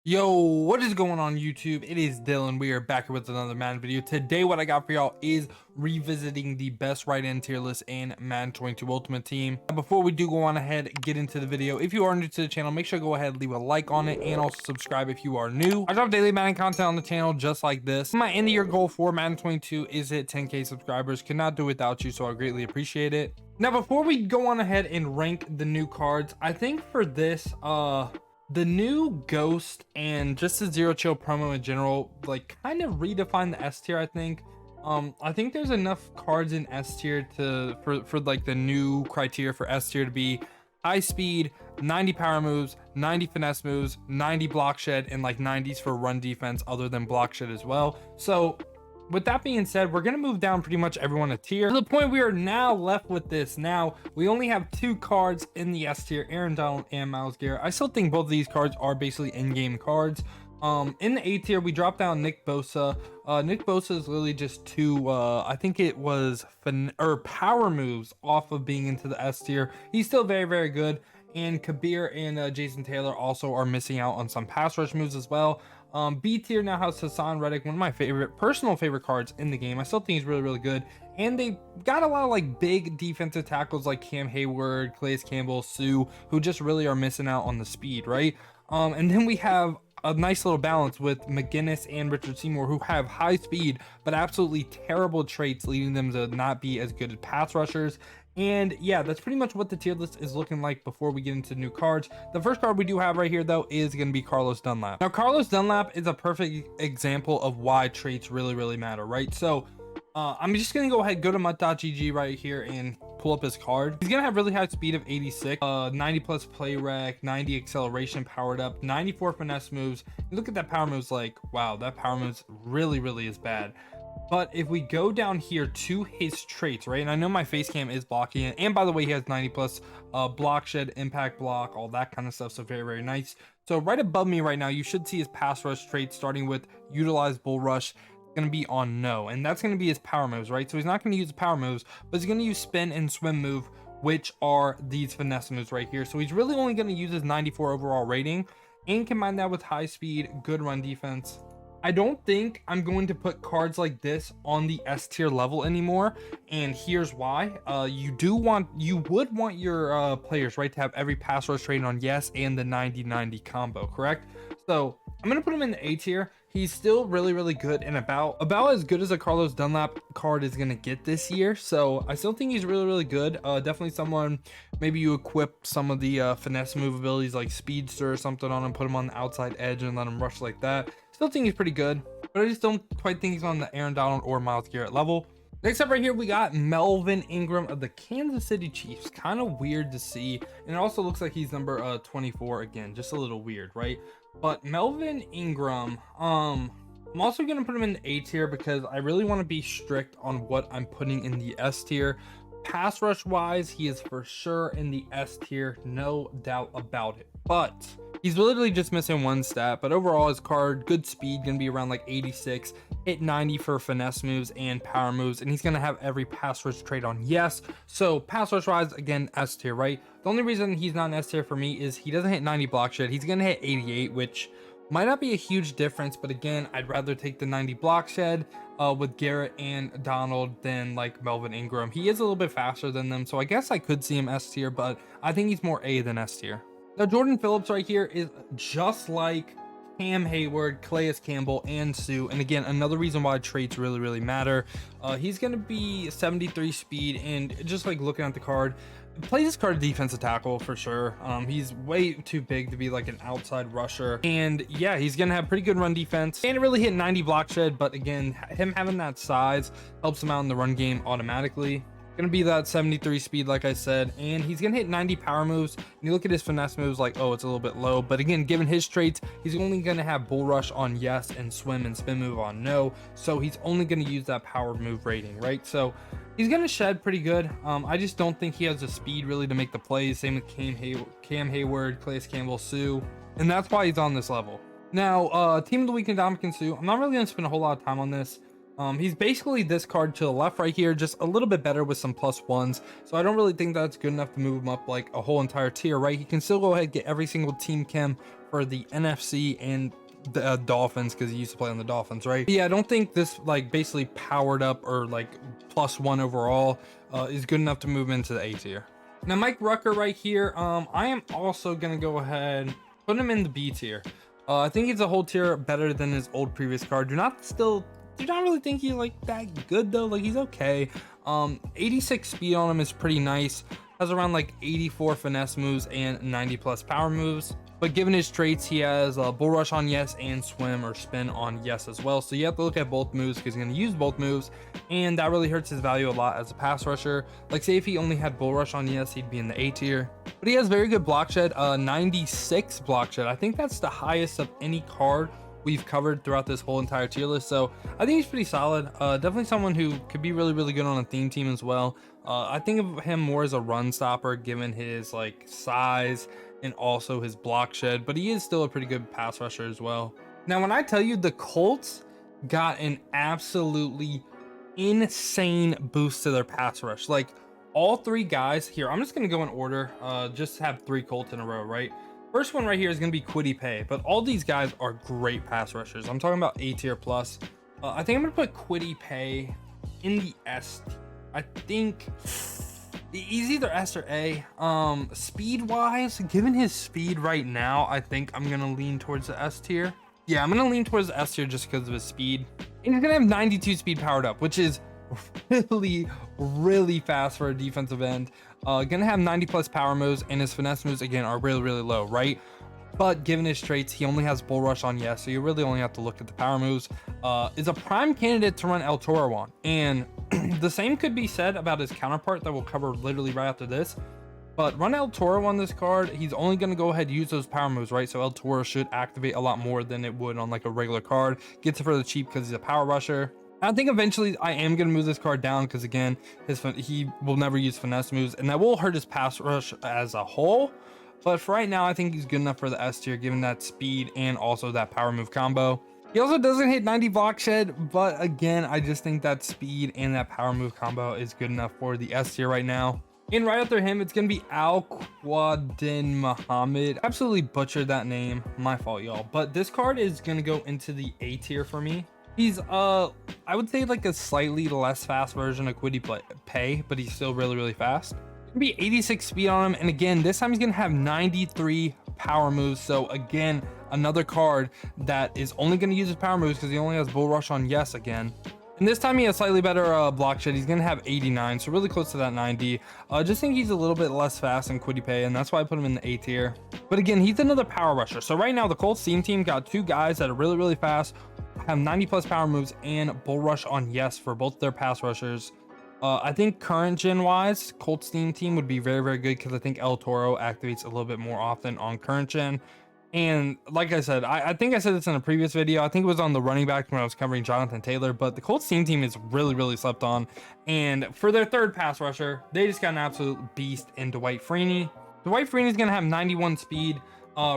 Yo, what is going on YouTube? It is Dylan. We are back with another Madden video. Today what I got for y'all is revisiting the best right end tier list in Madden 22 Ultimate Team. Before we do go on ahead, get into the video. If you are new to the channel, make sure to go ahead, leave a like on it, and also subscribe if you are new. I drop daily Madden content on the channel just like this. My end of year goal for Madden 22 is hit 10k subscribers. Cannot do it without you, so I greatly appreciate it. Now, before we go on ahead and rank the new cards, I think for this, the new Ghost and just the Zero Chill promo in general, like, kind of redefine the S tier. I think there's enough cards in S tier for like the new criteria for S tier to be high speed, 90 power moves, 90 finesse moves, 90 block shed, and like 90s for run defense other than block shed as well. So with that being said, we're going to move down pretty much everyone a tier to the point we are now left with this. Now, we only have two cards in the S tier, Aaron Donald and Myles Garrett. I still think both of these cards are basically in-game cards. In the A tier, we dropped down Nick Bosa. Nick Bosa is literally just two, I think it was power moves off of being into the S tier. He's still very, very good. And Kabeer and Jason Taylor also are missing out on some pass rush moves as well. B tier now has Haason Reddick, one of my personal favorite cards in the game. I still think he's really, really good. And they got a lot of like big defensive tackles like Heyward, Calais, Campbell, Sue, who just really are missing out on the speed, right? And then we have a nice little balance with McGinnis and Richard Seymour, who have high speed but absolutely terrible traits, leading them to not be as good as pass rushers. And yeah, that's pretty much what the tier list is looking like before we get into new cards. The first card we do have right here though is going to be Carlos Dunlap. Now, Carlos Dunlap is a perfect example of why traits really, really matter, right? So I'm just going to go ahead, go to mut.gg right here and pull up his card. He's going to have really high speed of 86, 90 plus play rec, 90 acceleration powered up, 94 finesse moves. You look at that power moves, like, wow, that power moves really, really is bad. But if we go down here to his traits, right, and I know my face cam is blocking it, and by the way, he has 90 plus block shed, impact block, all that kind of stuff, so very, very nice. So right above me right now, you should see his pass rush traits, starting with utilize bull rush. Going to be on no, and that's going to be his power moves, right? So he's not going to use power moves, but he's going to use spin and swim move, which are these finesse moves right here. So he's really only going to use his 94 overall rating, and combine that with high speed, good run defense. I don't think I'm going to put cards like this on the S tier level anymore, and here's why. You would want your players, right, to have every pass rush rating on yes and the 90-90 combo, correct? So I'm gonna put him in the A tier. He's still really, really good, and about as good as a Carlos Dunlap card is gonna get this year. So I still think he's really, really good. Definitely someone, maybe you equip some of the finesse move abilities like speedster or something on him, put him on the outside edge and let him rush like that. Still think he's pretty good, but I just don't quite think he's on the Aaron Donald or Myles Garrett level. Next up right here, we got Melvin Ingram of the Kansas City Chiefs. Kind of weird to see, and it also looks like he's number 24 again, just a little weird, right? But Melvin Ingram, I'm also going to put him in the A tier because I really want to be strict on what I'm putting in the S tier. Pass rush wise, he is for sure in the S tier, no doubt about it. But he's literally just missing one stat, but overall his card, good speed, gonna be around like 86, hit 90 for finesse moves and power moves, and he's gonna have every pass rush trait on yes. So pass rush wise, again, S tier, right? The only reason he's not an S tier for me is he doesn't hit 90 block shed. He's gonna hit 88, which might not be a huge difference, but again, I'd rather take the 90 block shed with Garrett and Donald than like Melvin Ingram. He is a little bit faster than them, so I guess I could see him S tier, but I think he's more A than S tier. Now, Jordan Phillips right here is just like Cam Heyward, Calais Campbell, and Sue. And again, another reason why traits really, really matter. He's going to be 73 speed, and just like looking at the card, plays this card defensive tackle for sure. He's way too big to be like an outside rusher, and yeah, he's gonna have pretty good run defense and really hit 90 block shed, but again, him having that size helps him out in the run game automatically. Gonna be that 73 speed, like I said, and he's gonna hit 90 power moves. And you look at his finesse moves, like, oh, it's a little bit low, but again, given his traits, he's only gonna have bull rush on yes and swim and spin move on no, so he's only gonna use that power move rating, right? So he's gonna shed pretty good. I just don't think he has the speed really to make the plays. Same with Cam Heyward, Calais Campbell, Sue, and that's why he's on this level. Now, team of the week, ndamukong Sue. I'm not really gonna spend a whole lot of time on this. He's basically this card to the left right here, just a little bit better with some +1s. So I don't really think that's good enough to move him up like a whole entire tier, right? He can still go ahead and get every single team chem for the NFC and the Dolphins, because he used to play on the Dolphins, right? But yeah, I don't think this like basically powered up or like +1 overall is good enough to move into the A tier. Now Mike Rucker right here, I am also gonna go ahead put him in the B tier. I think he's a whole tier better than his old previous card. Do not really think he's like that good though. Like he's okay. 86 speed on him is pretty nice. Has around like 84 finesse moves and 90+ power moves. But given his traits, he has bull rush on yes and swim or spin on yes as well. So you have to look at both moves because he's going to use both moves, and that really hurts his value a lot as a pass rusher. Like say if he only had bull rush on yes, he'd be in the A tier. But he has very good block shed, 96 block shed. I think that's the highest of any card we've covered throughout this whole entire tier list. So I think he's pretty solid. Definitely someone who could be really good on a theme team as well. I think of him more as a run stopper given his like size and also his block shed, but he is still a pretty good pass rusher as well. Now when I tell you the Colts got an absolutely insane boost to their pass rush, like all three guys here, I'm just gonna go in order, just have 3 Colts in a row, right? First one right here is going to be kwity paye, but all these guys are great pass rushers. I'm talking about A tier plus. I think I'm going to put kwity paye in the S tier. I think he's either S or A. Speed wise, given his speed right now, I think I'm going to lean towards the S tier. Yeah, I'm going to lean towards the S tier just because of his speed. And he's going to have 92 speed powered up, which is really fast for a defensive end. Gonna have 90+ power moves, and his finesse moves again are really low, right? But given his traits, he only has bull rush on yes, so you really only have to look at the power moves. Is a prime candidate to run El Toro on, and the same could be said about his counterpart that we'll cover literally right after this. But run El Toro on this card, he's only going to go ahead and use those power moves, right? So El Toro should activate a lot more than it would on like a regular card. Gets it for the cheap because he's a power rusher. I think eventually I am going to move this card down because again, he will never use finesse moves, and that will hurt his pass rush as a whole. But for right now, I think he's good enough for the S tier given that speed and also that power move combo. He also doesn't hit 90 block shed, but again, I just think that speed and that power move combo is good enough for the S tier right now. And right after him, it's going to be Al-Quadin Muhammad. Absolutely butchered that name. My fault, y'all. But this card is going to go into the A tier for me. He's I would say like a slightly less fast version of kwity paye, but he's still really fast. Gonna be 86 speed on him, and again this time he's gonna have 93 power moves. So again, another card that is only gonna use his power moves because he only has bull rush on yes again. And this time he has slightly better block shed. He's gonna have 89, so really close to that 90. Just think he's a little bit less fast than kwity paye, and that's why I put him in the A tier. But again, he's another power rusher. So right now the Colts team got 2 guys that are really fast, have 90+ power moves and bull rush on yes for both their pass rushers. I think current gen wise, Colts team would be very good because I think El Toro activates a little bit more often on current gen. And like I said, I think I said this in a previous video. I think it was on the running back when I was covering Jonathan Taylor, but the Colts team is really slept on. And for their third pass rusher, they just got an absolute beast in Dwight Freeny. Dwight Freeney is going to have 91 speed,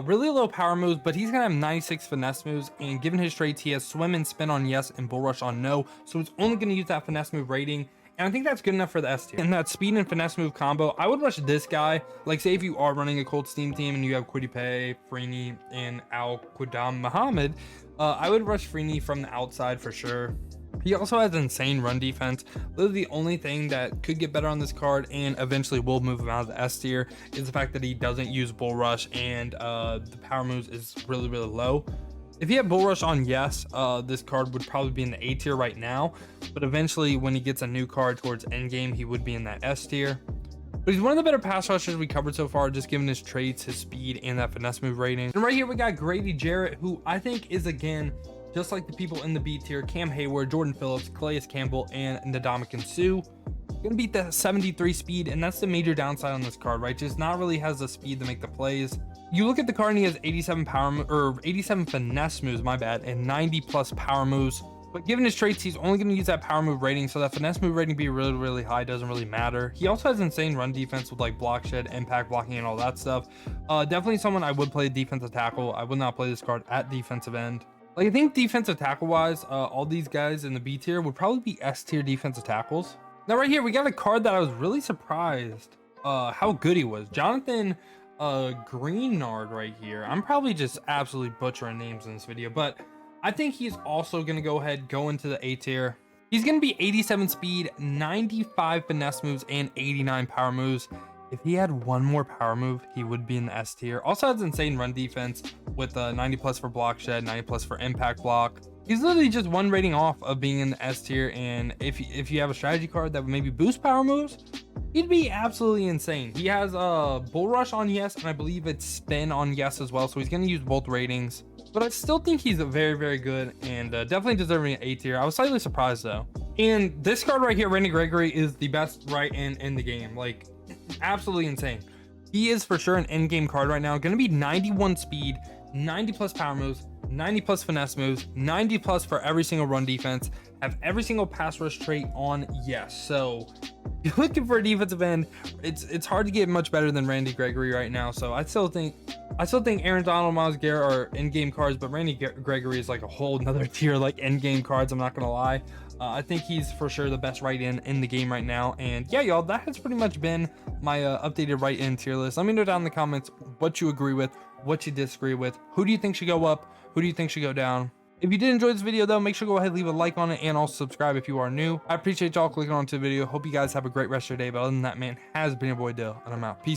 really low power moves, but he's going to have 96 finesse moves. And given his traits, he has swim and spin on yes and bull rush on no. So he's only going to use that finesse move rating. And I think that's good enough for the S tier. And that speed and finesse move combo, I would rush this guy. Like say if you are running a Colts team and you have kwity paye, Freeny, and Al-Quadin Muhammad, I would rush Freeny from the outside for sure. He also has insane run defense. Literally the only thing that could get better on this card and eventually will move him out of the S tier is the fact that he doesn't use bull rush and the power moves is really low. If he had bull rush on yes, this card would probably be in the A tier right now, but eventually when he gets a new card towards end game, he would be in that S tier. But he's one of the better pass rushers we covered so far, just given his traits, his speed, and that finesse move rating. And right here we got Grady Jarrett, who I think is again just like the people in the B tier: Cam Heyward, Jordan Phillips, Calais, Campbell, and ndamukong. Gonna beat the 73 speed, and that's the major downside on this card, right? Just not really has the speed to make the plays. You look at the card and he has 87 finesse moves, my bad, and 90+ power moves. But given his traits, he's only going to use that power move rating, so that finesse move rating be really high doesn't really matter. He also has insane run defense with like block shed, impact blocking, and all that stuff. Definitely someone I would play defensive tackle. I would not play this card at defensive end. Like, I think defensive tackle wise, all these guys in the B tier would probably be S tier defensive tackles. Now right here, we got a card that I was really surprised how good he was. Jonathan Greenard right here. I'm probably just absolutely butchering names in this video, but I think he's also going to go into the A tier. He's going to be 87 speed, 95 finesse moves, and 89 power moves. If he had one more power move, he would be in the S tier. Also has insane run defense with 90 plus for block shed, 90 plus for impact block. He's literally just one rating off of being in the S tier. And if you have a strategy card that would maybe boost power moves, he'd be absolutely insane. He has bull rush on yes, and I believe it's spin on yes as well. So he's going to use both ratings. But I still think he's very, very good and definitely deserving an A tier. I was slightly surprised though. And this card right here, Randy Gregory, is the best right end in the game. Like, absolutely insane. He is for sure an end game card right now. Going to be 91 speed, 90 plus power moves, 90 plus finesse moves, 90 plus for every single run defense, have every single pass rush trait on yes. So if you're looking for a defensive end, it's hard to get much better than Randy Gregory right now. So I still think Aaron Donald, Myles Garrett are end game cards, but Randy Gregory is like a whole nother tier, like end game cards. I'm not gonna lie. I think he's for sure the best right end in the game right now. And yeah, y'all, that has pretty much been my updated right end tier list. Let me know down in the comments what you agree with, what you disagree with. Who do you think should go up? Who do you think should go down? If you did enjoy this video though, make sure to go ahead and leave a like on it and also subscribe if you are new. I appreciate y'all clicking onto the video. Hope you guys have a great rest of your day. But other than that, man, has been your boy Dill, and I'm out. Peace.